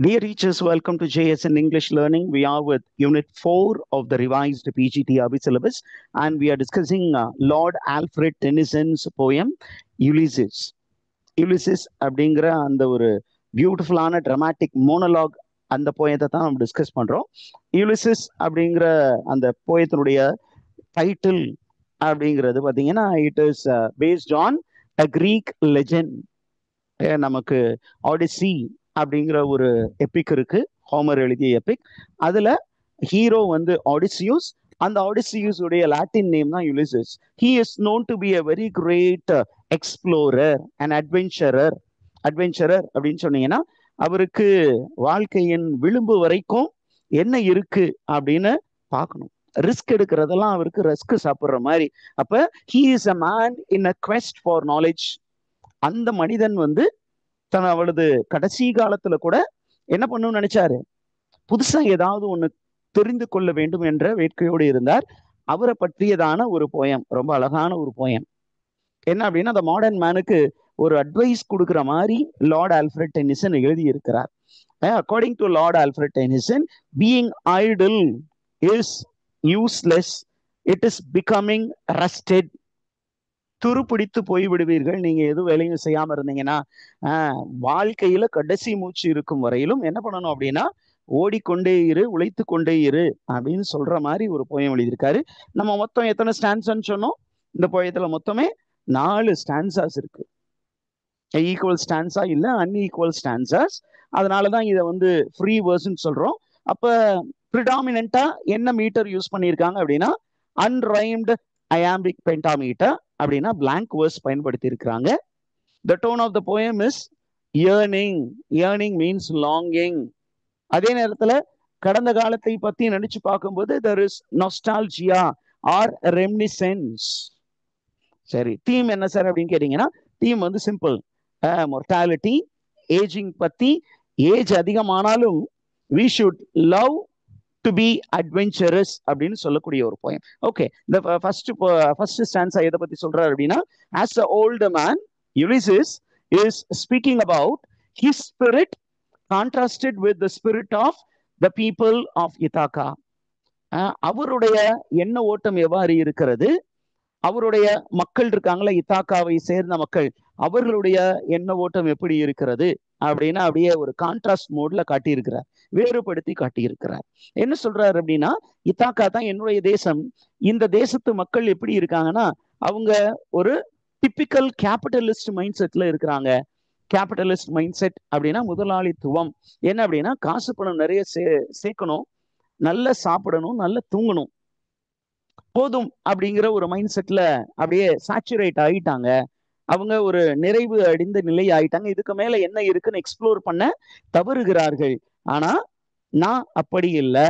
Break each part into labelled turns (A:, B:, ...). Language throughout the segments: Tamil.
A: Dear teachers, welcome to JSN English Learning. We are with Unit 4 of the revised PGTRB syllabus, and we are discussing Lord Alfred Tennyson's poem Ulysses. Ulysses அப்படிங்கிற அந்த ஒரு பியூட்டிஃபுல்லான ட்ராமாட்டிக் மோனலாக் அந்த போயத்தை தான் நம்ம டிஸ்கஸ் பண்றோம். யூலிசிஸ் அப்படிங்கிற அந்த போயத்தினுடைய டைட்டில் அப்படிங்கிறது பார்த்தீங்கன்னா it is based on a Greek legend. நமக்கு ஆடிசி அப்படிங்கிற ஒரு எபிக் இருக்கு, ஹோமர் எழுதிய எபிக். அதுல ஹீரோ வந்து ஆடிசியூஸ். அந்த ஆடிசியூஸ் உடைய லாட்டின் நேம் தான் Ulysses. He is known to be a very great explorer and adventurer. அப்படின்னு சொன்னீங்கன்னா அவருக்கு வாழ்க்கையின் விளிம்பு வரைக்கும் என்ன இருக்கு அப்படின்னு பார்க்கணும். ரிஸ்க் எடுக்கிறதெல்லாம் அவருக்கு ரிஸ்க் சாப்பிட்ற மாதிரி. அப்ப he is a man in a quest for knowledge. அந்த மனிதன் வந்து அவளது கடைசி காலத்துல கூட என்ன பண்ணணும்னு நினைச்சாரு, புதுசா ஏதாவது ஒண்ணு தெரிந்து கொள்ள வேண்டும் என்ற வேட்கையோடு இருந்தார். அவரை பற்றியதான ஒரு போயம், ரொம்ப அழகான ஒரு போயம். என்ன அப்படின்னா, அந்த மாடர்ன் மேனுக்கு ஒரு அட்வைஸ் கொடுக்குற மாதிரி லார்ட் ஆல்ஃபிரட் டென்னிசன் எழுதி இருக்கிறார். According to Lord Alfred Tennyson, being idle is useless, it is becoming rusted. துருப்பிடித்து போய்விடுவீர்கள் நீங்க எதுவும் வேலையும் செய்யாம இருந்தீங்கன்னா. வாழ்க்கையில கடைசி மூச்சு இருக்கும் வரையிலும் என்ன பண்ணணும் அப்படின்னா, ஓடிக்கொண்டே இரு, உழைத்து கொண்டே இரு அப்படின்னு சொல்ற மாதிரி ஒரு போயம் எழுதியிருக்காரு. நம்ம மொத்தம் எத்தனை ஸ்டான்ஸான்னு சொன்னோம்? இந்த போயத்துல மொத்தமே 4 ஸ்டான்சாஸ் இருக்கு. ஈக்குவல் ஸ்டான்ஸா இல்ல, அன்ஈக்குவல் ஸ்டான்சாஸ். அதனாலதான் இதை வந்து ஃப்ரீ வேர்ஸ்ன்னு சொல்றோம். அப்ப ப்ரிடாமினண்டா என்ன மீட்டர் யூஸ் பண்ணியிருக்காங்க அப்படின்னா, அன்ரைம்டு iambic pentameter அப்படின்னா blank verse பயன்படுத்தி இருக்கிறாங்க. The tone of the poem is yearning. Yearning means longing. அதே நேரத்துல கடந்த காலத்தை பத்தி நினைச்சு பார்க்கும்போது there is nostalgia or reminiscence. சரி, தீம் என்ன சார் அப்படின்னு கேட்டீங்கன்னா, தீம் வந்து சிம்பிள். மொர்டாலிட்டி, ஏஜிங் பத்தி. ஏஜ் அதிகமானாலும் we should love to be adventurous அப்படின்னு சொல்லக்கூடிய ஒரு poem. ஓகே, இந்த ஃபர்ஸ்ட் ஸ்டான்ஸா எதை பத்தி சொல்றாரு அப்படின்னா, as an older man Ulysses is speaking about his spirit contrasted with the spirit of the people of Ithaca. அவருடைய எண்ண ஓட்டம் எவ்வாறு இருக்கிறது, அவருடைய மக்கள் இருக்காங்களா இத்தாக்காவை சேர்ந்த மக்கள், அவர்களுடைய எண்ண ஓட்டம் எப்படி இருக்கிறது அப்படின்னா அப்படியே ஒரு கான்ட்ராஸ்ட் மோட்ல காட்டியிருக்கிறார், வேறுபடுத்தி காட்டியிருக்கிறார். என்ன சொல்றாரு அப்படின்னா, இத்தாக்கா தான் என்னுடைய தேசம். இந்த தேசத்து மக்கள் எப்படி இருக்காங்கன்னா, அவங்க ஒரு டிப்பிக்கல் கேபிட்டலிஸ்ட் மைண்ட் செட்ல இருக்கிறாங்க. கேபிட்டலிஸ்ட் மைண்ட் செட் அப்படின்னா முதலாளித்துவம். என்ன அப்படின்னா, காசு பணம் நிறைய சேர்க்கணும், நல்லா சாப்பிடணும், நல்லா தூங்கணும், போதும் அப்படிங்கிற ஒரு மைண்ட் செட்ல அப்படியே சாச்சுரேட் ஆகிட்டாங்க. அவங்க ஒரு நிறைவு அடைந்த நிலை ஆயிட்டாங்க. இதுக்கு மேல என்ன இருக்குன்னு எக்ஸ்ப்ளோர் பண்ண தவறுகிறார்கள். ஆனா நான் அப்படி இல்லை.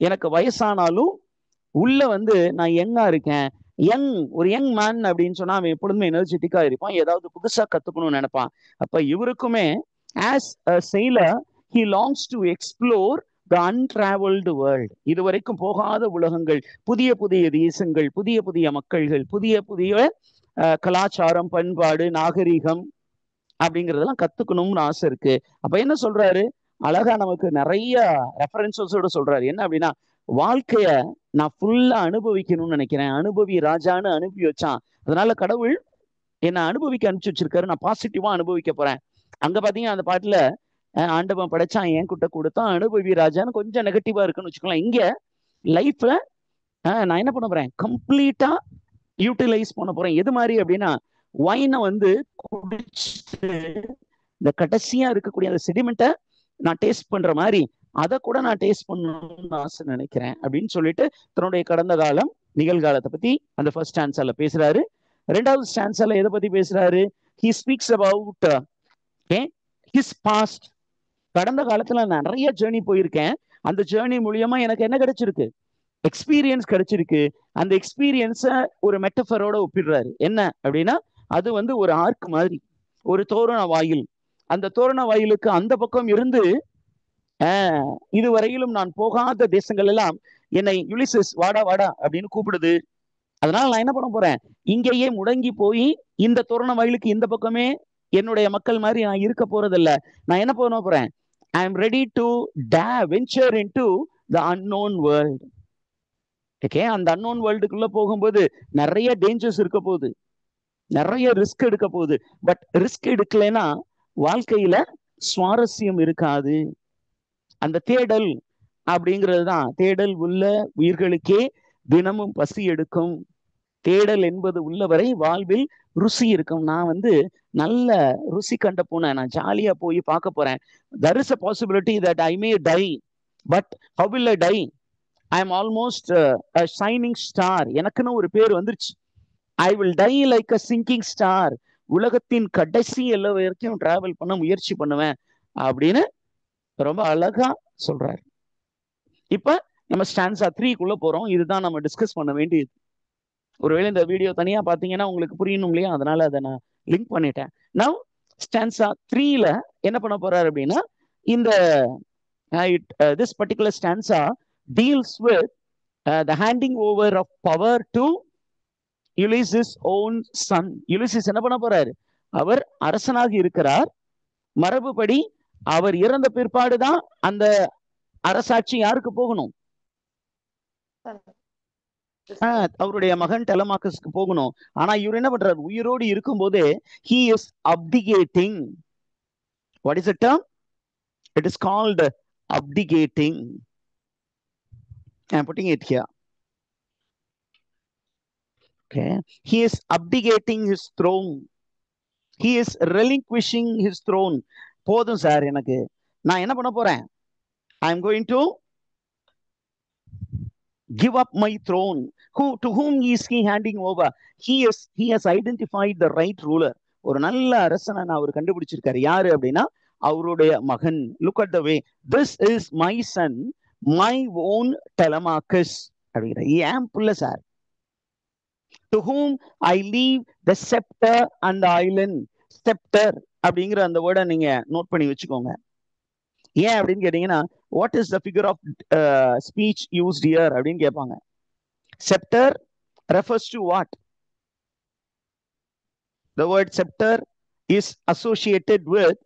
A: எனக்கு வயசானாலும் உள்ள வந்து நான் யங்கா இருக்கேன். ஒரு யங் மேன் அப்படின்னு சொன்னா அவன் எப்பொழுதுமே எனர்ஜெட்டிக்கா இருப்பான், ஏதாவது புதுசா கத்துக்கணும்னு நினைப்பான். அப்ப இவருக்குமே as a sailor he longs to explore the untraveled world. இதுவரைக்கும் போகாத உலகங்கள், புதிய புதிய தேசங்கள், புதிய புதிய மக்கள்கள், புதிய புதிய கலாச்சாரம், பண்பாடு, நாகரிகம் அப்படிங்கிறதெல்லாம் கத்துக்கணும்னு ஆசை இருக்கு. அப்ப என்ன சொல்றாரு, அழகா நமக்கு நிறைய ரெஃபரன்சஸோட சொல்றாரு. என்ன அப்படின்னா, வாழ்க்கைய நான் ஃபுல்லா அனுபவிக்கணும்னு நினைக்கிறேன். அனுபவி ராஜான்னு அனுப்பி வச்சான். அதனால கடவுள் என்னை அனுபவிக்க அனுப்பிச்சு வச்சிருக்காரு. நான் பாசிட்டிவா அனுபவிக்க போறேன். அங்க பாத்தீங்கன்னா அந்த பாட்டுல ஆண்டவன் படைச்சான், என் கிட்ட கொடுத்தான், அனுபவி ராஜான்னு கொஞ்சம் நெகட்டிவா இருக்குன்னு வச்சுக்கலாம். இங்க லைஃப்ல நான் என்ன பண்ண போறேன், கம்ப்ளீட்டா யூட்டிலைஸ் பண்ண போறேன். எது மாதிரி அப்படின்னா, ஒயினை வந்து குடிச்சிட்டு இந்த கடைசியா இருக்கக்கூடிய அந்த செடிமெண்ட்டை நான் டேஸ்ட் பண்ற மாதிரி அதை கூட நான் டேஸ்ட் பண்ணணும்னு ஆசை நினைக்கிறேன் அப்படின்னு சொல்லிட்டு தன்னுடைய கடந்த காலம், நிகழ்காலத்தை பத்தி அந்த ஃபர்ஸ்ட் ஸ்டான்ஸால பேசுறாரு. ரெண்டாவது ஸ்டான்ஸால எதை பத்தி பேசுறாரு, he speaks about his past. கடந்த காலத்துல நான் நிறைய ஜேர்னி போயிருக்கேன். அந்த ஜேர்னி மூலியமா எனக்கு என்ன கிடைச்சிருக்கு, எக்ஸ்பீரியன்ஸ் கிடைச்சிருக்கு. அந்த எக்ஸ்பீரியன்ஸை ஒரு மெட்டஃபரோட ஒப்பிடுறாரு. என்ன அப்படின்னா, அது வந்து ஒரு ஆர்க் மாதிரி, ஒரு தோரண வாயில். அந்த தோரண வாயிலுக்கு அந்த பக்கம் இருந்து இதுவரையிலும் நான் போகாத தேசங்கள் எல்லாம் என்னை யுலிசஸ் வாடா வாடா அப்படின்னு கூப்பிடுது. அதனால நான் என்ன பண்ண போறேன், இங்கேயே முடங்கி போய் இந்த தோரண வாயிலுக்கு இந்த பக்கமே என்னுடைய மக்கள் மாதிரி நான் இருக்க போறதில்ல. நான் என்ன பண்ண போறேன், I am ready to venture into the unknown world. Okay, அந்த அன்னோன் வேர்ல்டுக்குள்ள போகும்போது நிறைய டேஞ்சர்ஸ் இருக்க போகுது, நிறைய ரிஸ்க் எடுக்க போகுது. பட் ரிஸ்க் எடுக்கலைன்னா வாழ்க்கையில சுவாரஸ்யம் இருக்காது. அந்த தேடல் அப்படிங்கிறது தான், தேடல் உள்ள உயிர்களுக்கே தினமும் பசி எடுக்கும். தேடல் என்பது உள்ளவரை வாழ்வில் ருசி இருக்கும். நான் நல்ல ருசி கண்ட போனேன், நான் ஜாலியா போய் பார்க்க போறேன். there is a possibility that I may die, but how will I die? I am almost a shining star. எனக்குன்னு ஒரு பேர் வந்துருச்சு. I will die like a sinking star. உலகத்தின் கடைசி எல்லை வரைக்கும் டிராவல் பண்ண முயற்சி பண்ணுவேன் அப்படின்னு ரொம்ப அழகா சொல்றாரு. இப்ப நம்ம ஸ்டான்ஸா 3க்குள்ள போறோம். இதுதான் நம்ம டிஸ்கஸ் பண்ண வேண்டியது. ஒருவேளை இந்த வீடியோ தனியா பாத்தீங்கன்னா உங்களுக்கு புரியணும் இல்லையா, அதனால அதை நான் லிங்க் பண்ணிட்டேன். நவ் ஸ்டான்ஸா 3ல என்ன பண்ண போறாரு அப்படின்னா, இந்த this particular stanza deals with the handing over of power to Ulysses' own son. யுலிசிஸ் என்ன பண்ண போறாரு? அவர் அரசனாக இருக்கிறார். மரபுப்படி அவர் இறந்த பிற்பாடுதான் அந்த அரசாட்சி யாருக்கு போகணும்? அவருடைய மகன் டெலமாக்கஸ்க்கு போகணும். ஆனா இவர் என்ன பண்றாரு? உயிரோடு இருக்கும் போதே he is abdicating. What is the term? It is called abdicating. I am putting it here. Okay, he is abdicating his throne. He is relinquishing his throne. போதும் சார், எனக்கு நான் என்ன பண்ண போறேன்? I am going to give up my throne. To whom is he handing over? He has identified the right ruler. ஒரு நல்ல அரசனை அவர் கண்டுபிடிச்சிருக்காரு. யாரு அப்படின்னா அவருடைய மகன். Look at the way. This is my son, my own Telemachus அப்படிங்கிற ஏன் புள்ள sir. To whom I leave the scepter and the island. Scepter அப்படிங்கிற அந்த வேர்டை நீங்க நோட் பண்ணி வச்சுக்கோங்க. ஏன் அப்படின்னு கேட்டீங்கன்னா, what is the figure of speech used here அப்படின்னு கேட்பாங்க. Scepter refers to what? The word scepter is associated with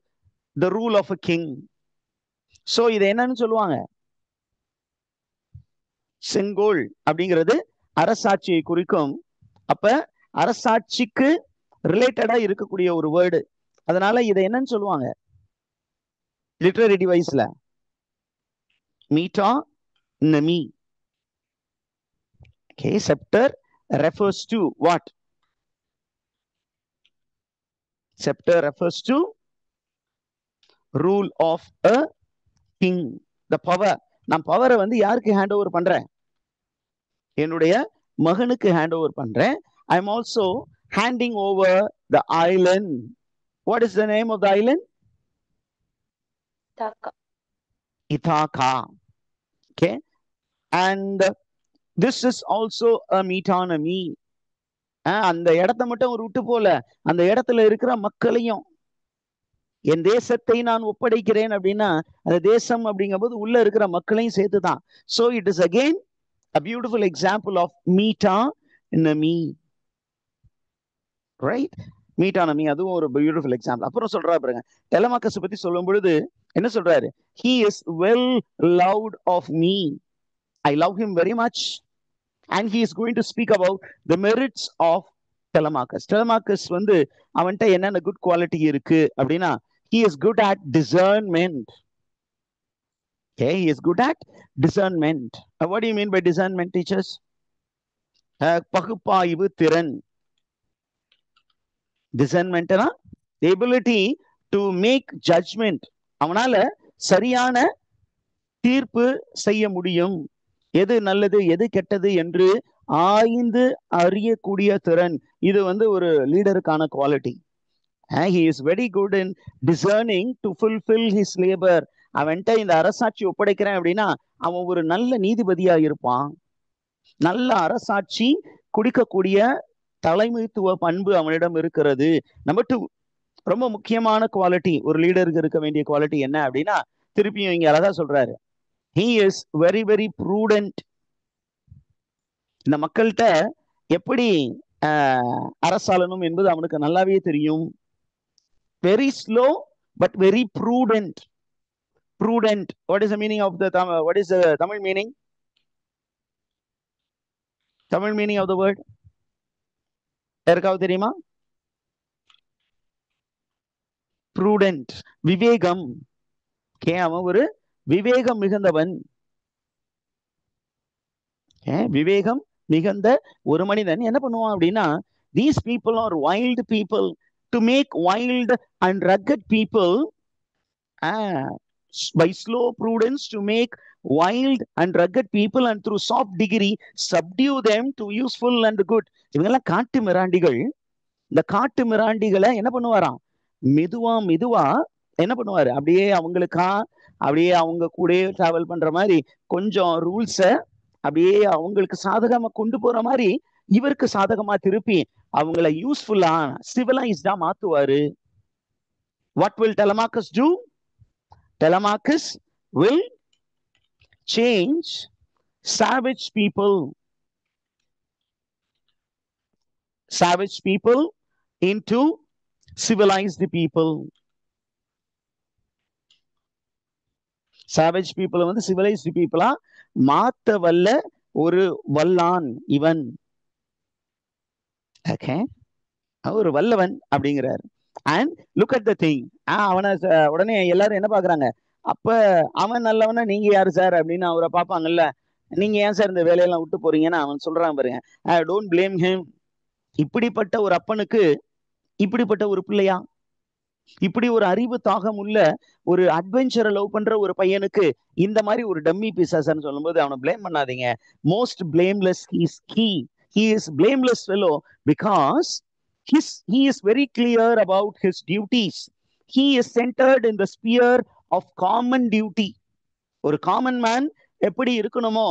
A: the rule of a king. So இதை என்னன்னு சொல்லுவாங்க? செங்கோல் அப்படிங்கிறது அரசாட்சியை குறிக்கும். அப்ப அரசாட்சிக்கு ரிலேட்டடா இருக்கக்கூடிய ஒரு வேர்டு. அதனால இதை என்னன்னு சொல்லுவாங்க literary டிவைஸ்ல? metonymy. Okay, scepter refers to what? Scepter refers to rule of a king. The power. நான் பவரை யாருக்கு ஹேண்ட் ஓவர் பண்றேன்? என்னுடைய மகனுக்கு ஹேண்ட் ஓவர் பண்றேன். I am also handing over the island. What is the name of the island? Ithaca. Okay, and this is also a metonymy. அந்த இடத்தை மட்டும் ஒரு விட்டு போல, அந்த இடத்துல இருக்கிற மக்களையும், என் தேசத்தை நான் ஒப்படைக்கிறேன் அப்படின்னா அந்த தேசம் அப்படிங்கும்போது உள்ள இருக்கிற மக்களையும் சேர்த்துதான். So it is again a beautiful example of metonymy. Right? metonymy அதுவும் ஒரு பியூட்டிஃபுல் எக்ஸாம்பிள். அப்புறம் சொல்றா பாருங்க, டெலமாக்கஸ் பத்தி சொல்லும் பொழுது என்ன சொல்றாரு? He is well loved of me. I love him very much. And he is going to speak about the merits of Telemachus. Telemachus அவன்கிட்ட என்னென்ன குட் குவாலிட்டி இருக்கு அப்படின்னா, he is good at discernment. Okay, he is good at discernment. What do you mean by discernment, teachers? பகுப்பாய்வு திறன். discernment na the ability to make judgment. அவனால சரியான தீர்ப்பு செய்ய முடியும். எது நல்லது எது கெட்டது என்று ஆய்ந்து அறியக்கூடிய திறன். இது ஒரு லீடருக்கான quality. He is very good in discerning to fulfill his labor. அவன்கிட்ட இந்த அரசாட்சி ஒப்படைக்கிறேன் அப்படின்னா அவன் ஒரு நல்ல நீதிபதியா இருப்பான். நல்ல அரசாட்சி குடிக்கக்கூடிய தலைமைத்துவ பண்பு அவனிடம் இருக்கிறது. நம்பர் 2, ரொம்ப முக்கியமான குவாலிட்டி ஒரு லீடருக்கு இருக்க வேண்டிய குவாலிட்டி என்ன அப்படின்னா, திருப்பியும் இங்க அழகா சொல்றாரு, he is very very prudent. இந்த மக்கள்கிட்ட எப்படி அரசாளனும் என்பது அவனுக்கு நல்லாவே தெரியும். very slow but very prudent. Prudent. What is the meaning of the what is the Tamil meaning? Tamil meaning of the word? யாருக்காவது தெரியுமா? Prudent. விவேகம். அவன் ஒரு விவேகம் மிகுந்தவன். விவேகம் மிகுந்த ஒரு மனிதன் என்ன பண்ணுவான் அப்படின்னா, these people are wild people. To make wild and rugged people, by slow prudence to make wild and rugged people, and through soft degree subdue them to useful and good. இவங்கெல்லாம் காட்டு மிராண்டிகள். இந்த காட்டு மிராண்டிகளை என்ன பண்ணுவாராம்? மெதுவா மெதுவா என்ன பண்ணுவாரு? அப்படியே அவங்களுக்கா அப்படியே அவங்க கூட டிராவல் பண்ற மாதிரி கொஞ்சம் ரூல்ஸ அப்படியே அவங்களுக்கு சாதகமா கொண்டு போற மாதிரி இவருக்கு சாதகமா திருப்பி அவங்கள யூஸ்ஃபுல்லா சிவிலைஸ்டா மாத்துவாரு. What will Telemachus do? Telemachus will change savage people into civilized people. savage people வந்து civilized people மாத்த வல்ல ஒரு வல்லான் இவன். ஓகே, ஒரு வல்லவன் அப்படிங்கிறார். And look at the thing. அவனை உடனே எல்லாரும் என்ன பாக்குறாங்க? அப்ப அவன் நல்லவன நீங்க யாரு சார் அப்படின்னு அவரை பார்ப்பாங்கல்ல. நீங்க ஏன் சார் இந்த வேலையெல்லாம் விட்டு போறீங்கன்னு அவன் சொல்றான் பாருங்க. Don't blame him. இப்படிப்பட்ட ஒரு அப்பனுக்கு இப்படிப்பட்ட ஒரு பிள்ளையா? இப்படி ஒரு அறிவு தாகம் உள்ள ஒரு அட்வென்ச்சரை லவ் பண்ற ஒரு பையனுக்கு இந்த மாதிரி ஒரு டம்மி பீசஸ்ன்னு சொல்லும்போது அவனை பிளேம் பண்ணாதீங்க. Most blameless he is blameless fellow because he is very clear about his duties. He is centered in the sphere of common duty. ஒரு காமன் மேன் எப்படி இருக்கணுமோ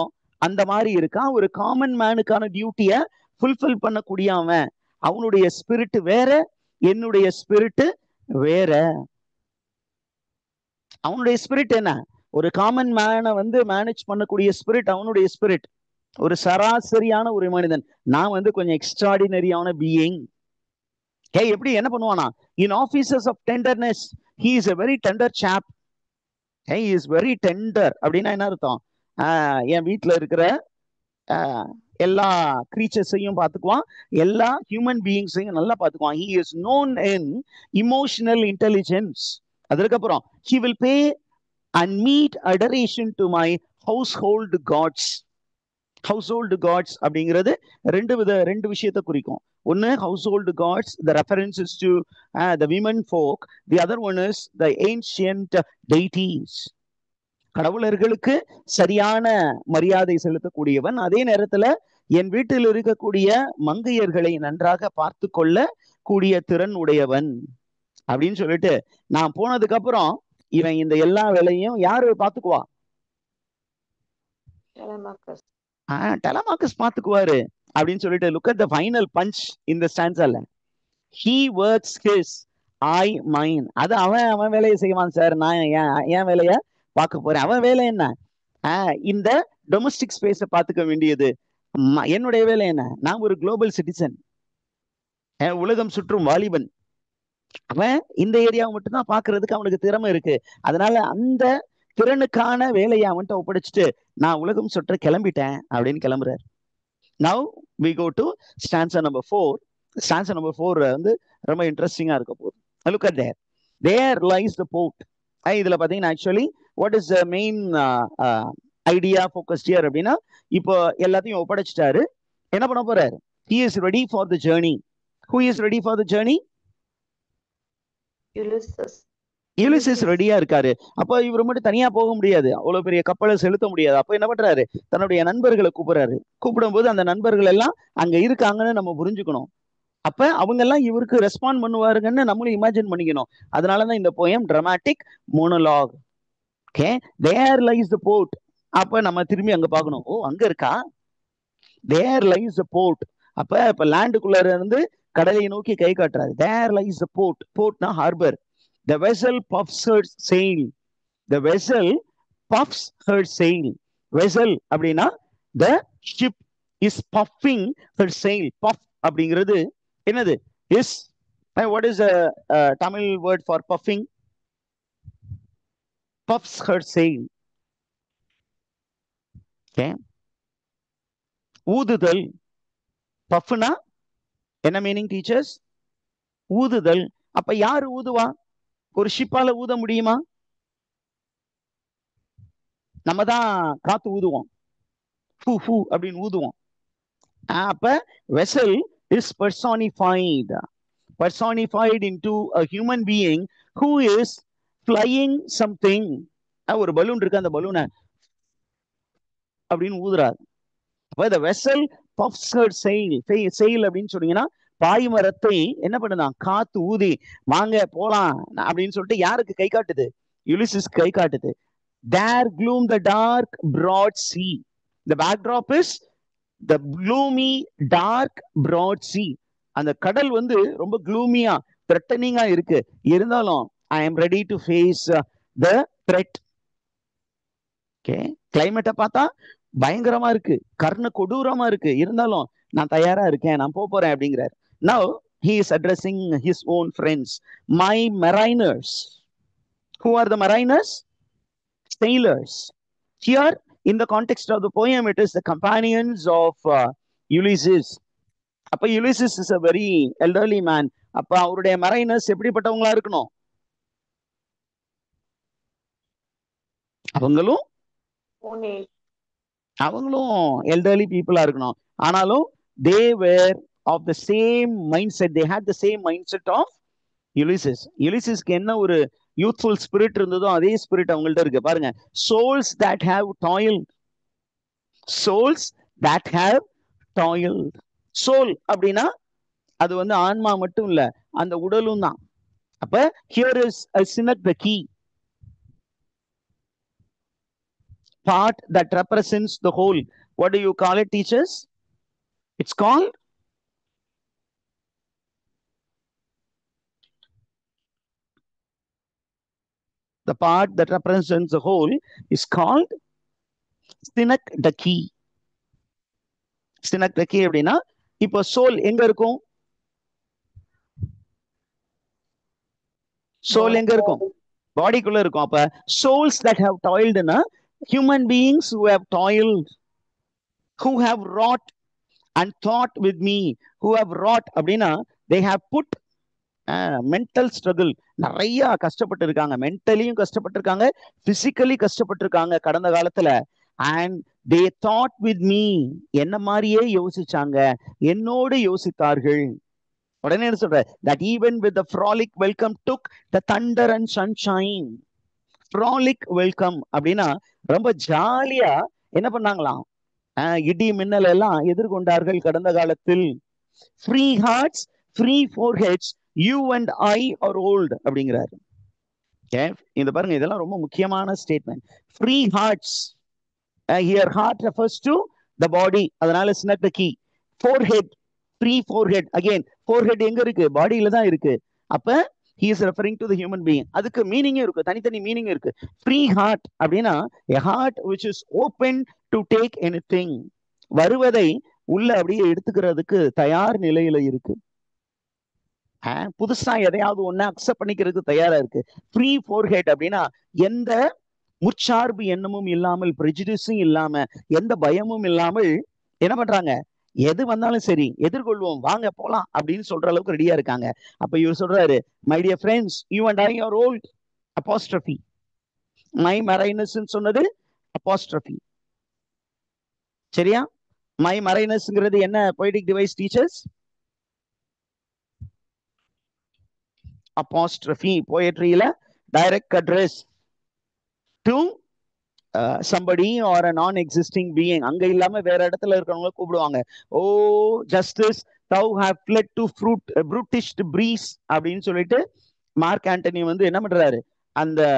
A: அந்த மாதிரி இருக்கான். ஒரு காமன் மேனுக்கான டியூட்டிய ஃபுல்ஃபில் பண்ணக்கூடிய அவன். அவனுடைய ஸ்பிரிட் வேற, என்னுடைய ஸ்பிரிட் வேற. அவனுடைய ஸ்பிரிட் என்ன? ஒரு காமன் மேனை வந்து மேனேஜ் பண்ணக்கூடிய ஸ்பிரிட் அவனுடைய ஸ்பிரிட். ஒரு சராசரியான ஒரு மனிதன். நான் வந்து கொஞ்சம் எக்ஸ்ட்ராடினரியான பீயிங். எப்படி என்ன பண்ணுவானா? In offices of tenderness he is a very tender chap. he is very tender அப்படின்னா என்ன அர்த்தம்? என் வீட்டுல இருக்கிற எல்லா கிரீச்சர்ஸையும் பார்த்துக்குவான், எல்லா ஹியூமன் பீயிங்ஸையும் நல்லா பார்த்துக்குவான். he is known in emotional intelligence. அதுக்கப்புறம் he will pay and meet adoration to my household gods. household gods அப்படிங்கிறது ரெண்டு விஷயத்தை குறிக்கும். ஒன்னு household gods, the references to the women folk. The other one is the ancient deities. கடவுளர்களுக்கு சரியான மரியாதை செலுத்தக்கூடியவன். அதே நேரத்துல என் வீட்டில் இருக்கக்கூடிய மங்கையர்களை நன்றாக பார்த்து கொள்ள கூடிய திறன் உடையவன் அப்படின்னு சொல்லிட்டு நான் போனதுக்கு அப்புறம் இவன் இந்த எல்லா வேலையும் யாரு பாத்துக்குவா? டெலமாக்கஸ் பாத்துக்குவாரு அப்படின்னு சொல்லிட்டு look at the final punch in the stanza. he works his I mine. அது அவன் வேலையை செய்வான் சார், நான் என் வேலைய பார்க்க போறேன். அவன் வேலை என்ன? இந்த டொமஸ்டிக் ஸ்பேஸை பார்த்துக்க வேண்டியது. என்னுடைய வேலை என்ன? நான் ஒரு குளோபல் சிட்டிசன், உலகம் சுற்றும் வாலிபன். அவன் இந்த ஏரியாவை மட்டும்தான் பாக்குறதுக்கு அவனுக்கு திறமை இருக்கு. அதனால அந்த திறனுக்கான வேலையை அவன்கிட்ட ஒப்படைச்சிட்டு நான் உலகம் சுற்ற கிளம்பிட்டேன் அப்படின்னு கிளம்புறாரு. Now we go to stanza number 4. stanza number 4 வந்து ரொம்ப இன்ட்ரெஸ்டிங்கா இருக்க போகுது. look at there lies the port. இதுல பாத்தீங்கன்னா actually what is the main idea focused here அப்படின்னா, இப்போ எல்லாத்தையும் ஒப்படைச்சிட்டாரு. என்ன பண்ண போறாரு? he is ready for the journey. who is ready for the journey? Ulysses ரெடியா இருக்காரு. அப்ப இவர் மட்டும் தனியா போக முடியாது, அவ்வளவு பெரிய கப்பலை செலுத்த முடியாது. அப்ப என்ன பண்றாரு? தன்னுடைய நண்பர்களை கூப்பிடுறாரு. கூப்பிடும் போது அந்த நண்பர்கள் எல்லாம் அங்க இருக்காங்கன்னு நம்ம புரிஞ்சுக்கணும். அப்ப அவங்க எல்லாம் இவருக்கு ரெஸ்பாண்ட் பண்ணுவாருங்கன்னு நம்மளும் இமேஜின் பண்ணிக்கணும். அதனாலதான் இந்த poem dramatic monologue. Okay, there lies the port. அப்ப நம்ம திரும்பி அங்க பாக்கணும். ஓ, அங்க இருக்கா? There lies the port. அப்ப லேண்டுக்குள்ள இருந்து கடலை நோக்கி கை காட்டுறாரு. There lies the port. போர்ட்னா harbour. The vessel puffs her sail. The vessel puffs her sail. Vessel அப்படின்னா the ship is puffing her sail. Puff அப்படிங்கிறது என்னது? Is what is a Tamil word for puffing? puffs her sail. Okay. ஊதுதல். பஃப்னா என்ன மீனிங் டீச்சர்ஸ்? ஊதுதல். அப்ப யாரு ஊதுவா? ஒரு ஷிப்பால ஊத முடியுமா? நம்ம தான் காத்து ஊதுவோம், ஃபூ ஃபூ அப்படின்னு ஊதுவோம். அப்ப vessel is personified into a human being who is flying something. ஒரு பலூன் இருக்கு, அந்த பலூனை அப்படின்னு ஊதுறாரு. அப்ப the vessel puffs her sail. sail அப்படின்னு சொன்னீங்கன்னா பாய்மரத்தை என்ன பண்ணுதான்? காத்து ஊதி வாங்க போலாம் அப்படின்னு சொல்லிட்டு யாருக்கு கை காட்டுது? யுலிசிஸ் கை காட்டுது. There gloom the dark broad sea. The backdrop is the gloomy dark broad sea. அந்த கடல் வந்து ரொம்ப க்ளூமியா த்ரெட்டனிங்கா இருக்கு. இருந்தாலும் I am ready to face the threat. Okay, கிளைமேட்டை பார்த்தா பயங்கரமா இருக்கு, கர்ண கொடூரமா இருக்கு, இருந்தாலும் நான் தயாரா இருக்கேன், நான் போறேன் அப்படிங்கிறார். Now he is addressing his own friends, my mariners. Who are the mariners? Sailors. Here in the context of the poem, it is the companions of Ulysses. அப்ப Ulysses is a very elderly man. அப்ப அவருடைய mariners எப்படிப்பட்டவங்களா இருக்கணும்? அவங்களும் elderly people இருக்கணும். ஆனாலும் they were of the same mindset. They had the same mindset of Ulysses. Ulyssesக்கு என்ன ஒரு youthful spirit இருந்ததோ அதே ஸ்பிரிட் அவங்கள்ட்ட இருக்கு. பாருங்க, souls that have toiled. souls that have toiled. soul அப்படின்னா அது வந்து ஆன்மா மட்டும் இல்ல, அந்த உடலும் தான். அப்ப here is a synecdoche, part that represents the whole. What do you call it, teachers? It's called the part that represents the whole is called synecdoche. synecdoche அப்படின்னா இப்போ soul எங்க இருக்கும்? soul எங்க இருக்கும்? பாடிக்குள்ள இருக்கும். அப்ப souls that have toiled னா human beings who have toiled, who have wrought and thought with me. who have wrought அப்படின்னா they have put mental struggle, நிறைய கஷ்டப்பட்டு இருக்காங்க, மென்டலியும் கஷ்டப்பட்டு இருக்காங்க, பிசிக்கலி கஷ்டப்பட்டு இருக்காங்க கடந்த காலத்துல. And they thought with me, என்ன மாதிரியே யோசிச்சாங்க, என்னோடு யோசித்தார்கள். உடனே என்ன சொல்ற? that even with the frolic welcome took the thunder and sunshine. frolic welcome அப்படின்னா ரொம்ப ஜாலியா என்ன பண்ணாங்களாம்? இடி மின்னல் எல்லாம் எதிர்கொண்டார்கள் கடந்த காலத்தில். free hearts, free foreheads, you and I are old அப்படிங்கிறாரு. இந்த பாருங்க, இதெல்லாம் ரொம்ப முக்கியமான statement. free hearts, here heart refers to the body, அதனால synecdoche. forehead, free forehead, again forehead எங்க இருக்கு? பாடியில தான் இருக்கு. அப்ப he is referring to the human being. அதுக்கு மீனிங் இருக்கு, தனித்தனி மீனிங் இருக்கு. free heart அப்படின்னா a heart which is open to take anything. வருவதை உள்ள அப்படியே எடுத்துக்கிறதுக்கு தயார் நிலையில இருக்கு. புதுசா எதையாவது ஒண்ணு அக்செப்ட் பண்ணிக்கிறதுக்கு தயாரா இருக்கு. ஃப்ரீ ஃபோர்ஹெட் அப்படின்னா எந்த முற்சார்பு எண்ணமும் இல்லாமல், பிரெஜுடிஸும் இல்லாம, எந்த பயமும் இல்லாமல் என்ன பண்றாங்க? எது வந்தாலும் சரி எதிர்கொள்வோம், வாங்க போலாம் அப்படின்னு சொல்ற அளவுக்கு ரெடியா இருக்காங்க. அப்ப இவர் சொல்றாரு, my dear friends, you and I are old. Apostrophe. My mariners சொன்னது அப்போஸ்ட்ரஃபி, சரியா? மை மரைனஸ்ங்கிறது என்ன பொய்டிக் டிவைஸ் டீச்சர்ஸ்? apostrophe. poetryல direct address to somebody or a non-existing being. அங்க இல்லாம வேற இடத்துல இருக்கிறவங்க கூப்பிடுவாங்க. ஓ justice, thou have fled to brutish breeze அப்படின்னு சொல்லிட்டு மார்க் ஆண்டனி வந்து என்ன பண்றாரு? அந்த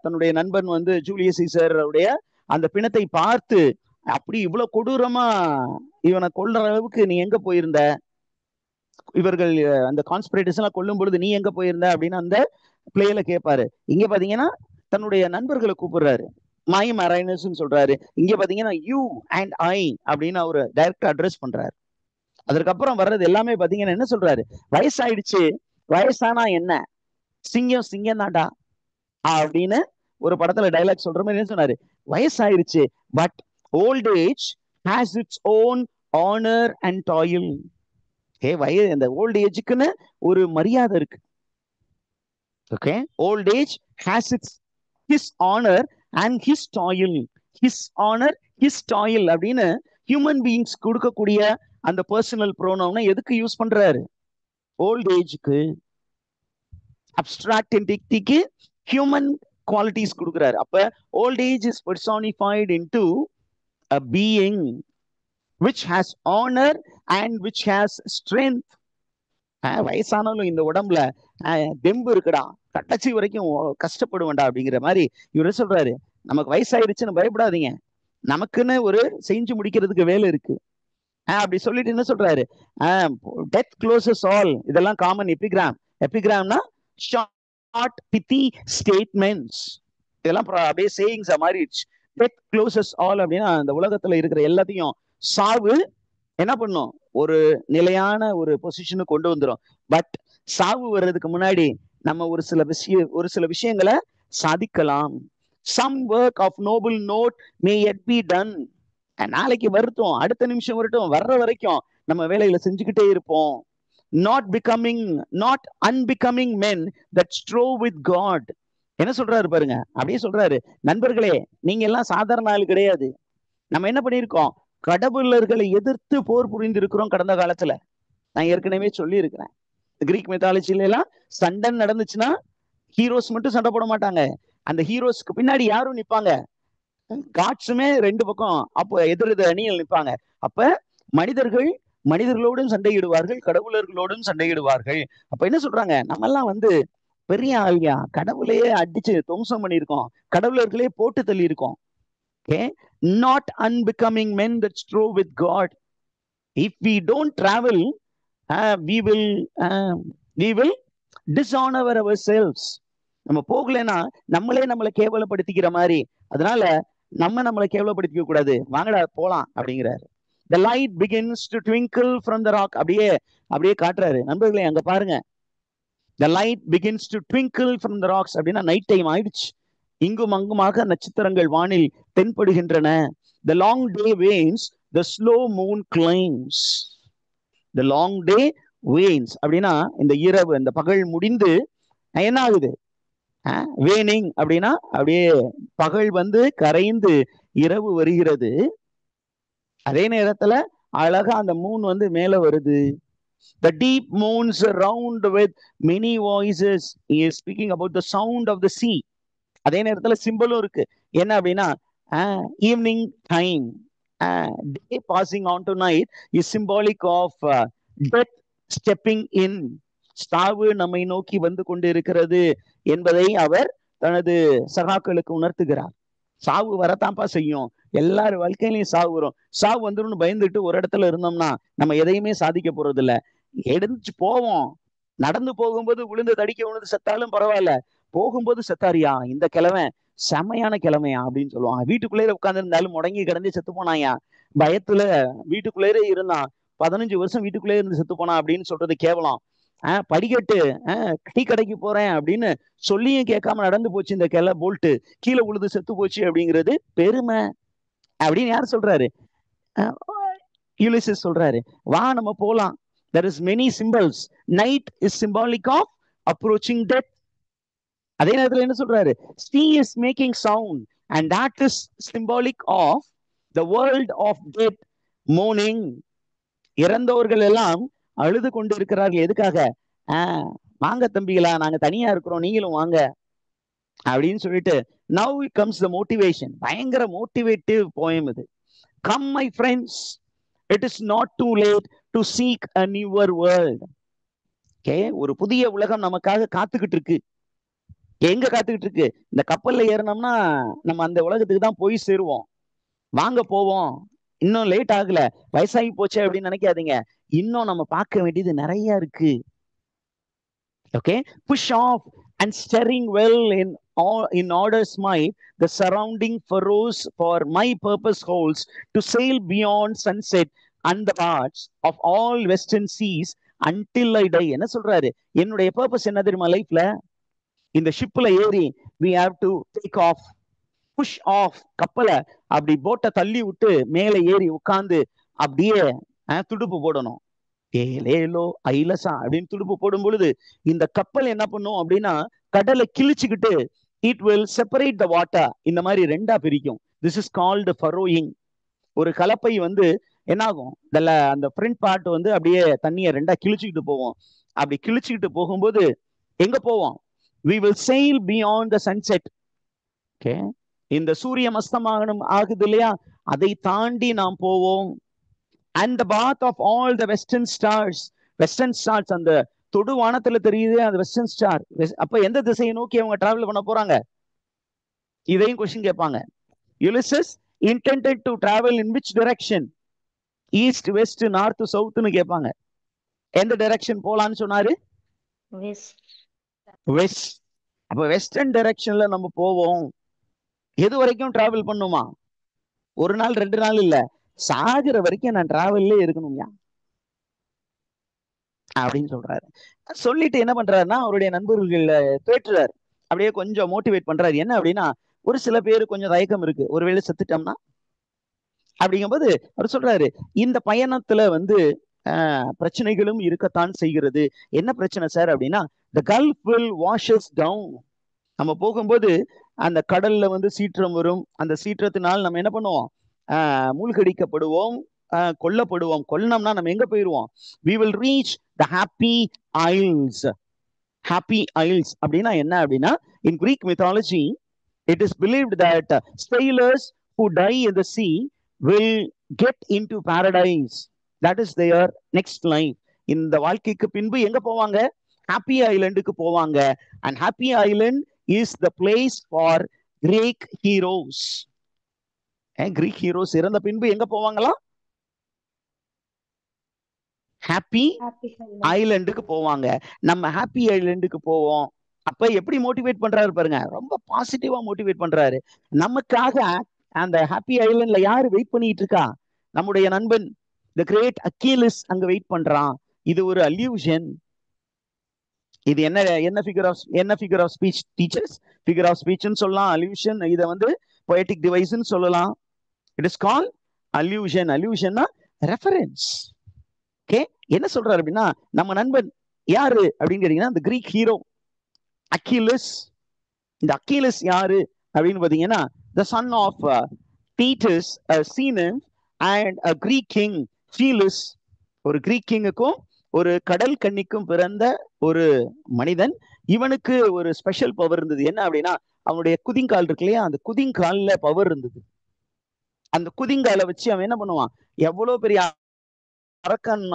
A: தன்னுடைய நண்பன் வந்து ஜூலியஸ் சீசருடைய அந்த பிணத்தை பார்த்து, அப்படி இவ்வளவு கொடூரமா இவனை கொல்ற அளவுக்கு நீ எங்க போயிருந்த? இவர்கள் அந்த கான்ஸ்பிரேட்டர்ஸ் எல்லாம் கொல்லும் பொழுது நீ எங்க போயிருந்த அப்படின்னு அந்த பிளேல கேட்பாரு. இங்க பாத்தீங்கன்னா தன்னுடைய நண்பர்களை கூப்பிடுறாரு, மை மரைனர்ஸ் சொல்றாரு. இங்க பாத்தீங்கன்னா யூ அண்ட் ஐ அப்படின்னு அவரு டைரக்டா அட்ரஸ் பண்றாரு. அதற்கப்புறம் வர்றது எல்லாமே பாத்தீங்கன்னா என்ன சொல்றாரு? வயசாயிடுச்சு, வயசானா என்ன, சிங்கம் சிங்கம் தாண்டா, அப்படின்னு ஒரு படத்துல டைலாக் சொல்ற மாதிரி என்ன சொன்னாரு, வயசாயிருச்சு, but old age has its own honour and toil. இந்த ஓல்ட் ஏஜுக்குன்னு ஒரு மரியாதை இருக்கு. Okay, old age has its his honour and his toil. His honour his toil அப்படின்னு ஹியூமன் பீயிங்ஸ் கொடுக்கக்கூடிய அந்த பர்சனல் ப்ரோனவுனை எதுக்கு யூஸ் பண்றாரு? ஓல்ட் ஏஜுக்கு. அப்டிராக்ட் என்டிட்டிக்கு ஹியூமன் குவாலிட்டிஸ் கொடுக்குறாரு. அப்ப old age is personified into a being which has honor and which has strength. வயசானாலும் இந்த உடம்புல தெம்பு இருக்குடா, கட்டச்சி வரைக்கும் கஷ்டப்படுவேண்டா அப்படிங்கிற மாதிரி இவர் சொல்றாரு. நமக்கு வயசாயிருச்சுன்னு பயப்படாதீங்க, நமக்குன்னு ஒரு செஞ்சு முடிக்கிறதுக்கு வேலை இருக்கு அப்படி சொல்லிட்டு என்ன சொல்றாரு, டெத் க்ளோசஸ் ஆல். இதெல்லாம் காமன் எபிகிராம். எபிகிராம்னா ஷார்ட் பித்தி ஸ்டேட்மெண்ட்ஸ். இதெல்லாம் அப்படியே சேயிங்ஸா மாறிடுச்சு. டெத் க்ளோசஸ் ஆல் அப்படின்னா அந்த உலகத்துல இருக்கிற எல்லாத்தையும் சாவு என்ன பண்ணும், ஒரு நிலையான ஒரு பொசிஷனுக்கு கொண்டு வந்துடும். பட் சாவு வர்றதுக்கு முன்னாடி நம்ம ஒரு சில விஷயங்களை சாதிக்கலாம். Some work of noble note may yet be done. நாளைக்கு வருத்தம், அடுத்த நிமிஷம் வரட்டும், வர்ற வரைக்கும் நம்ம வேலைகளை செஞ்சுக்கிட்டே இருப்போம். not unbecoming men that strove with God. என்ன சொல்றாரு பாருங்க, அப்படியே சொல்றாரு, நண்பர்களே நீங்க எல்லாம் சாதாரண ஆள் கிடையாது. நம்ம என்ன பண்ணிருக்கோம், கடவுளர்களை எதிர்த்து போர் புரிந்திருக்கிறோம் கடந்த காலத்துல. நான் ஏற்கனவே சொல்லி இருக்கிறேன், கிரீக் மெத்தாலஜில எல்லாம் சண்டை நடந்துச்சுன்னா ஹீரோஸ் மட்டும் சண்டை போட மாட்டாங்க, அந்த ஹீரோஸ்க்கு பின்னாடி யாரும் நிப்பாங்க, காட்ஸுமே ரெண்டு பக்கம் அப்போ எதிர் அணியில் நிற்பாங்க. அப்ப மனிதர்களோடும் சண்டையிடுவார்கள், கடவுளர்களோடும் சண்டையிடுவார்கள். அப்ப என்ன சொல்றாங்க, நம்ம எல்லாம் பெரிய ஆள்யா, கடவுளையே அடிச்சு துவம்சம் பண்ணியிருக்கோம், கடவுளர்களே போட்டு தள்ளி இருக்கோம். Not unbecoming men that strove with God. If we don't travel, we will dishonor ourselves. நம்ம போகலன்னா நம்மளை கேவலப்படுத்திக்கிற மாதிரி. அதனால நம்மளை கேவலப்படுத்திக்க கூடாது, வாங்கடா போலாம் அப்படிங்கிறாரு. The light begins to twinkle from the rock. அப்படியே காட்டுறாரு. நண்பர்களே அங்க பாருங்க, the light begins to twinkle from the rocks. அப்படின்னா நைட் டைம் ஆயிடுச்சு, இங்கும் அங்குமாக நட்சத்திரங்கள் வானில் தென்படுகின்றன. The long day wanes, the slow moon climbs. The long day wanes அப்படின்னா இந்த இரவு, இந்த பகல் முடிந்து என்ன ஆகுது, வேனிங் அப்படின்னா அப்படியே பகல் கரைந்து இரவு வருகிறது. அதே நேரத்துல அழகா அந்த மூன் மேல வருது. The deep moons round with many voices. He is speaking about the sound of the sea. அதே நேரத்துல சிம்பலும் இருக்கு, என்ன அப்படின்னா evening time, day passing on to night is symbolic of death stepping in. சாவு நம்மை நோக்கி கொண்டு இருக்கிறது என்பதை அவர் தனது சகாக்களுக்கு உணர்த்துகிறார். சாவு வரத்தான்ப்பா செய்யும், எல்லாரும் வாழ்க்கையிலையும் சாவு வரும். சாவு வந்துடும் பயந்துட்டு ஒரு இடத்துல இருந்தோம்னா நம்ம எதையுமே சாதிக்க போறது இல்ல. எடுத்து போவோம், நடந்து போகும்போது விழுந்து தடிக்க விழுந்து செத்தாலும் பரவாயில்ல, போகும்போது செத்தாரியா இந்த கிழமை செமையான கிழமையா அப்படின்னு சொல்லுவான். வீட்டுக்குள்ளே உட்கார்ந்து இருந்தாலும் முடங்கி கிடந்து செத்து போனாயா, பயத்துல வீட்டுக்குள்ளே இருந்தான், 15 வருஷம் வீட்டுக்குள்ளே இருந்து செத்து போனான் அப்படின்னு சொல்றது கேவலம். படிக்கட்டு டீ கடைக்கு போறேன் அப்படின்னு சொல்லியும் கேட்காம நடந்து போச்சு இந்த கிளை போல்ட்டு, கீழே உழுது செத்து போச்சு அப்படிங்கிறது பெருமை அப்படின்னு யார் சொல்றாரு, யுலிசஸ் சொல்றாரு. வா நம்ம போலாம். There is many symbols. Night is symbolic of approaching death. அதே நேரத்தில் என்ன சொல்றாரு, sea is making sound and that is symbolic of the world of death mourning. இறந்தவர்கள் எல்லாம் அழுது கொண்டு இருக்கிறார்கள். எதுக்காக, வாங்க தம்பிகளா, நாங்க தனியா இருக்கிறோம், நீங்களும் வாங்க அப்படின்னு சொல்லிட்டு now comes the motivation. பயங்கர மோட்டிவேட்டிவ் போயம் இது. Come my friends, it is not too late to seek a newer world. ஒரு புதிய உலகம் நமக்காக காத்துக்கிட்டு இருக்கு. எங்க காத்துக்கிட்டு இருக்கு, இந்த கப்பல்ல ஏறினோம்னா நம்ம அந்த உலகத்துக்கு தான் போய் சேருவோம். வாங்க போவோம், இன்னும் லேட் ஆகல, வயசாகி போச்சு அப்படின்னு நினைக்காதீங்க, இன்னும் நம்ம பார்க்க வேண்டியது நிறைய இருக்கு. Okay, push off and steering well in order smite the surrounding furrows, for my purpose holds to sail beyond sunset and the parts of all western seas until I die. என்ன சொல்றாரு, என்னுடைய பர்பஸ் என்ன தெரியுமா லைஃப்ல, இந்த ஷிப்ல ஏறி we have to take off, push off, கப்பலை அப்படி போட்டை தள்ளி விட்டு மேலே ஏறி உட்கார்ந்து அப்படியே துடுப்பு போடணும். ஏலேலோ ஐலசா அப்படின்னு துடுப்பு போடும் பொழுது இந்த கப்பல் என்ன பண்ணும் அப்படின்னா கடலை கிழிச்சுக்கிட்டு it will separate the water, இந்த மாதிரி ரெண்டா பிரிக்கும். This is called furrowing. ஒரு கலப்பை வந்து என்ன ஆகும், அந்த ஃப்ரண்ட் பார்ட் வந்து அப்படியே தண்ணியை ரெண்டா கிழிச்சுக்கிட்டு போவோம். அப்படி கிழிச்சுக்கிட்டு போகும்போது எங்க போவோம்? we will sail beyond the sunset. Okay, இந்த சூரிய அஸ்தமனம் ஆகுது இல்லையா, அதை தாண்டி நாம் போவோம். and the path of all the western stars, அந்த தொடு வானத்துல தெரியுது அந்த வெஸ்டர்ன் ஸ்டார். அப்ப எந்த திசையை நோக்கி அவங்க டிராவல் பண்ண போறாங்க? இதையும் கொஸ்டின் கேட்பாங்க. Ulysses intended to travel in which direction? East, west, north, சவுத்னு கேட்பாங்க. எந்த டைரக்ஷன் போலான்னு சொன்னாரு? வெஸ்ட். அப்ப வெஸ்டர்ன் டைரக்ஷன்ல நம்ம போவோம். எது வரைக்கும் டிராவல் பண்ணுமா? ஒரு நாள் 2 நாள் இல்ல, சாகிற வரைக்கும் நான் டிராவல்லே இருக்கணும்யா அப்படின்னு சொல்றாரு. சொல்லிட்டு என்ன பண்றாருன்னா அவருடைய நண்பர்கள் தேற்றுறாரு, அப்படியே கொஞ்சம் மோட்டிவேட் பண்றாரு. என்ன அப்படின்னா, ஒரு சில பேர் கொஞ்சம் தயக்கம் இருக்கு, ஒருவேளை செத்துட்டோம்னா அப்படிங்கும்போது அவர் சொல்றாரு, இந்த பயணத்துல வந்து பிரச்சனைகளும் இருக்கத்தான் செய்கிறது. என்ன பிரச்சனை சார் அப்படின்னா, the gulf will wash us down. நம்ம போகும்போது அந்த கடல்ல வந்து சீற்றம் வரும். அந்த சீற்றத்தினால் நம்ம என்ன பண்ணுவோம்? மூழ்கடிக்கப்படுவோம், கொல்லப்படுவோம். கொல்லணும்னா நம்ம எங்க போயிடுவோம்? we will reach the happy isles. happy isles அப்படின்னா என்ன அப்படின்னா, in Greek mythology it is believed that sailors who die in the sea will get into paradise. that is their next life. இந்த வாழ்க்கைக்கு பின்பு எங்க போவாங்க? ஹாப்பி ஐலண்டுக்கு போவாங்க. and happy island is the place for Greek heroes. Greek heroes இறந்த பின்பு எங்க போவாங்களா? ஹாப்பி ஐலண்டுக்கு போவாங்க. நம்ம ஹாப்பி ஐலண்டுக்கு போவோம். அப்ப எப்படி மோட்டிவேட் பண்றாரு பாருங்க, ரொம்ப பாசிட்டிவா மோட்டிவேட் பண்றாரு. நமக்காக அந்த ஹாப்பி ஐலண்ட்ல யாரு வெயிட் பண்ணிட்டு இருக்கா? நம்முடைய நண்பன் தி கிரேட் அக்கிலஸ் அங்க வெயிட் பண்றான். இது ஒரு அல்யூஷன். இது என்ன figure of speech teachers? Figure of ஸ்பீச்னு சொல்லலாம், அல்யூஷன். இதை வந்து பொயட்டிக் டிவைஸ்னு சொல்லலாம். It is call allusion. அல்யூஷன்னா ரெஃபரன்ஸ். ஓகே, என்ன சொல்றாரு அப்படின்னா, நம்ம நண்பன் யாரு அப்படின்னு கேட்டீங்கன்னா, இந்த கிரீக் ஹீரோ அக்கிலஸ். இந்த அக்கிலஸ் யாரு அப்படின்னு பாத்தீங்கன்னா, the son of Thetis, a sea nymph, and a Greek king, Phyleus. ஒரு கிரீக் கிங்குக்கும் ஒரு கடல் கன்னிக்கும் பிறந்த ஒரு மனிதன். இவனுக்கு ஒரு ஸ்பெஷல் பவர் இருந்தது. என்ன அப்படின்னா, அவனுடைய குதிங்கால் இருக்கு இல்லையா, அந்த குதிங்கால்ல பவர் இருந்தது. அந்த குதிங்காலை வச்சு அவன் என்ன பண்ணுவான்? எவ்வளவு பெரிய அரக்கன்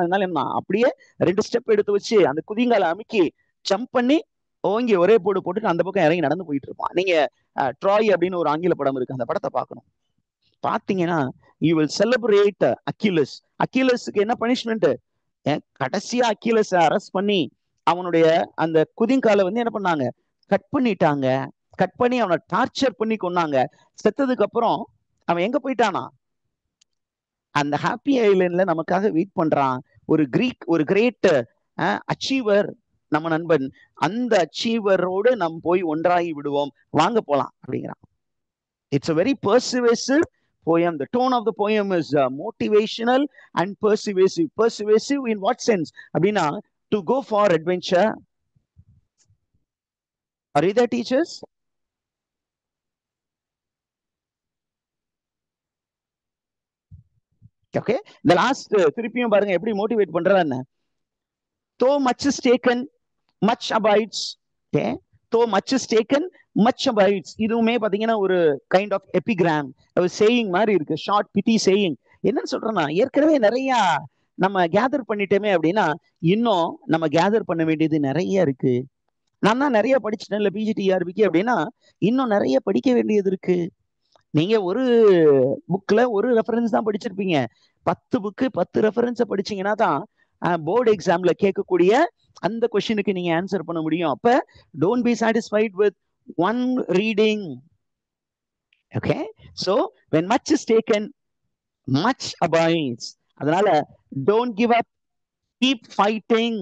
A: என்ன, அப்படியே 2 ஸ்டெப் எடுத்து வச்சு அந்த குதிங்காலை அமுக்கி ஜம்ப் பண்ணி ஓங்கி ஒரே போட்டுட்டு அந்த பக்கம் இறங்கி நடந்து போயிட்டு இருப்பான். நீங்க ட்ராய் அப்படின்னு ஒரு ஆங்கில படம் இருக்கு, அந்த படத்தை பார்க்கணும். பாத்தீங்கன்னா யூ வில் செலிப்ரேட் அக்கிலஸ். அக்கிலஸுக்கு என்ன பனிஷ்மெண்ட்? கடைசியா அக்கிலஸ் அரெஸ்ட் பண்ணி அவனுடைய அந்த குதிங்காலை வந்து என்ன பண்ணாங்க? கட் பண்ணிட்டாங்க. கட் பண்ணி அவனை டார்ச்சர் பண்ணி கொண்டாங்க. செத்ததுக்கு அப்புறம் அவன் எங்க போயிட்டானா? அந்த ஹாப்பி ஐலண்ட்ல நமக்காக வெயிட் பண்றான். ஒரு கிரேட் அச்சீவர் நம்ம நண்பன். அந்த அச்சீவரோடு நம்ம போய் ஒன்றாகி விடுவோம், வாங்க போலாம் அப்படிங்கிறான். It's a very persuasive poem. The tone of the poem is motivational and persuasive. Persuasive in what sense? அப்படின்னா, to go for adventure. Are you there, teachers? Okay, the last திருப்பியும் பாருங்க எப்படி மோட்டிவேட் பண்றான்னு. Though much is taken, much abides. Okay, though much is taken, much abides. இதுவுமே பாத்தீங்கன்னா ஒரு கைண்ட் ஆஃப் எபிகிராம், ஒரு சேயிங் மாதிரி இருக்கு, ஷார்ட் பிட்டி சேயிங். என்னன்னு சொல்றேன்னா, ஏற்கனவே நிறைய நம்ம கேதர் பண்ணிட்டோமே அப்படின்னா இன்னும் நம்ம கேதர் பண்ண வேண்டியது நிறைய இருக்கு. நான் தான் நிறைய படிச்சுட்டேன் இல்ல பிஜிடிஆர்பிக்கு அப்படின்னா, இன்னும் நிறைய படிக்க வேண்டியது இருக்கு. நீங்க ஒரு புக்ல ஒரு ரெஃபரன்ஸ் தான் படிச்சிருப்பீங்க. 10 புக்கு 10 ரெஃபரன்ஸை படிச்சீங்கன்னா தான் போர்டு எக்ஸாம்ல கேட்கக்கூடிய அந்த கொஸ்டினுக்கு நீங்க ஆன்சர் பண்ண முடியும். அப்ப don't be satisfied with one reading. Okay, so when much is taken, much abides. அதனால don't give up, keep fighting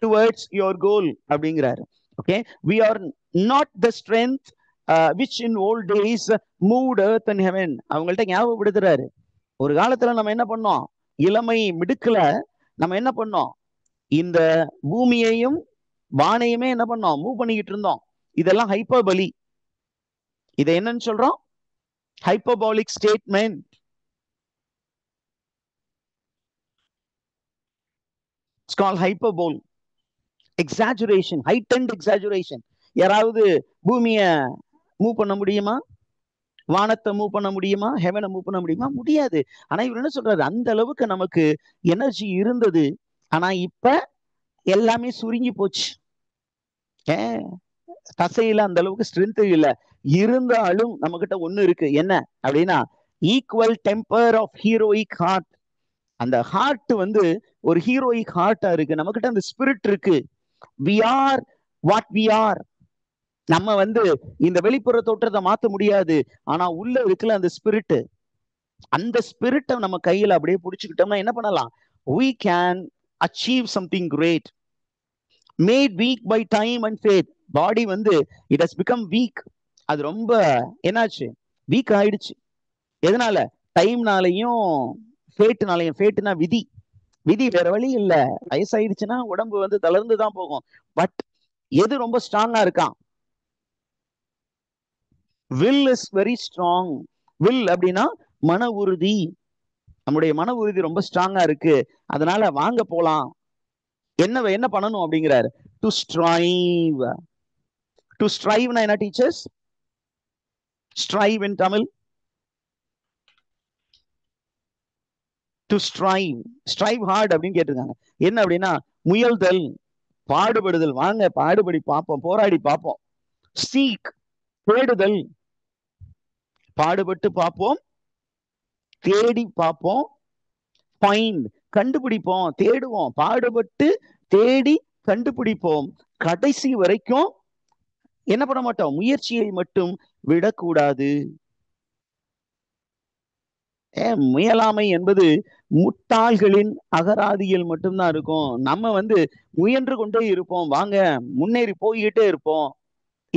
A: towards your goal அப்படிங்கிறாரு. Okay, we are not the strength which in old days moved earth and heaven. அவங்கள்ட்ட ஞாபகப்படுத்துறாரு, ஒரு காலத்துல நம்ம என்ன பண்ணோம், இளமை மிடுக்கல நம்ம என்ன பண்ணோம், இந்த பூமியையும் வானையுமே என்ன பண்ணோம், மூவ் பண்ணிக்கிட்டு இருந்தோம். இதெல்லாம் ஹைப்பர்பலி. இதை என்னன்னு சொல்றோம், hyperbolic statement. It's called hyperbole. Exaggeration, heightened exaggeration. யாராவது பூமியை மூவ் பண்ண முடியுமா, வானத்தை மூவ் பண்ண முடியுமா, ஹெவனை மூவ் பண்ண முடியுமா? முடியாது. ஆனா இவர் என்ன சொல்றாரு, அந்த அளவுக்கு நமக்கு எனர்ஜி இருந்தது, ஆனா இப்ப எல்லாமே சுருங்கி போச்சு. தசையில அந்த அளவுக்கு ஸ்ட்ரென்த் இல்ல. இருந்தாலும் நம்ம கிட்ட ஒண்ணு இருக்கு, என்ன அப்படின்னா equal temper of heroic heart. அந்த ஹார்ட் வந்து ஒரு ஹீரோயிக் ஹார்ட்டா இருக்கு, நம்ம கிட்ட அந்த ஸ்பிரிட் இருக்கு. we are what we are. நம்ம வந்து இந்த வெளிப்புற தோற்றத்தை மாத்த முடியாது, ஆனா உள்ள இருக்குல்ல அந்த ஸ்பிரிட், அந்த ஸ்பிரிட்டை நம்ம கையில அப்படியே புடிச்சுக்கிட்டோம்னா என்ன பண்ணலாம், we can achieve something great. made weak by time and faith. பாடி வந்து it has become weak. அது ரொம்ப என்னாச்சு, வீக் ஆயிடுச்சு. எதனால, டைம்னாலையும் ஃபேட்னாலையும். ஃபேட்னா விதி, விதி வேற வழி இல்ல. வயசாயிடுச்சுன்னா உடம்பு வந்து தளர்ந்துதான் போகும். பட் எது ரொம்ப ஸ்ட்ராங்கா இருக்கான், will is very strong. Will அப்படின்னா மன உறுதி. நம்முடைய மன உறுதி ரொம்ப ஸ்ட்ராங்கா இருக்கு. அதனால வாங்க போலாம். என்ன பண்ணணும் அப்படிங்கிறாரு, டு ஸ்ட்ரைவ். டு ஸ்ட்ரைவ்னா என்ன teachers, strive in Tamil, to strive, strive hard அப்படின்னு கேட்டிருக்காங்க. என்ன அப்படின்னா முயல்தல், பாடுபடுதல். வாங்க பாடுபடி பார்ப்போம், போராடி பார்ப்போம். சீக், தேடுதல், பாடுபட்டு பார்ப்போம், தேடி பார்ப்போம். ஃபைண்ட், கண்டுபிடிப்போம், தேடுவோம், பாடுபட்டு தேடி கண்டுபிடிப்போம். கடைசி வரைக்கும் என்ன பண்ண மாட்டோம், முயற்சியை மட்டும் விடக்கூடாது. முயலாமை என்பது முட்டாள்களின் அகராதியில் மட்டும்தான் இருக்கும். நம்ம வந்து முயன்று கொண்டே இருப்போம், வாங்க முன்னேறி போய்கிட்டே இருப்போம்.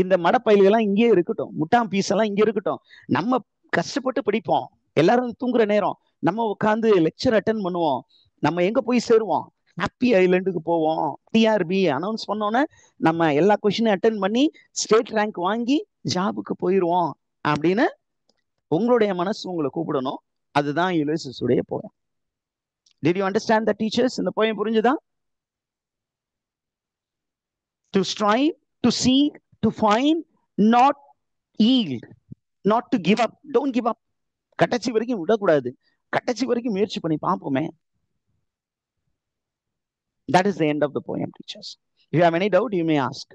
A: இந்த மடப்பயில்கள்லாம் இங்கே இருக்கட்டும், முட்டாம் பீஸ் எல்லாம் இங்கே இருக்கட்டும். நம்ம கஷ்டப்பட்டு படிப்போம், எல்லாரும் தூங்குற நேரம் நம்ம உட்காந்து லெக்சர் அட்டென்ட் பண்ணுவோம். நம்ம எங்க போய் சேருவோம், ஹாப்பி ஐலண்டுக்கு போவோம். டிஆர்பி அனௌன்ஸ் பண்ணோன்னே நம்ம எல்லா கொஸ்டினையும் அட்டென்ட் பண்ணி ஸ்டேட் ரேங்க் வாங்கி ஜாபுக்கு போயிடுவோம் அப்படின்னு உங்களுடைய மனசு உங்களை கூப்பிடணும். அதுதான் யுலிசஸ் உடைய poem. Did you understand that, teachers? இந்த போயம் புரிஞ்சுதா? To strive, to seek, to find, not yield, not to give up. Don't give up. கடைசி வரைக்கும் விடக்கூடாது, கடைசி வரைக்கும் முயற்சி பண்ணி பார்ப்போமே. That is the end of the poem, teachers. If you have any doubt, you may ask.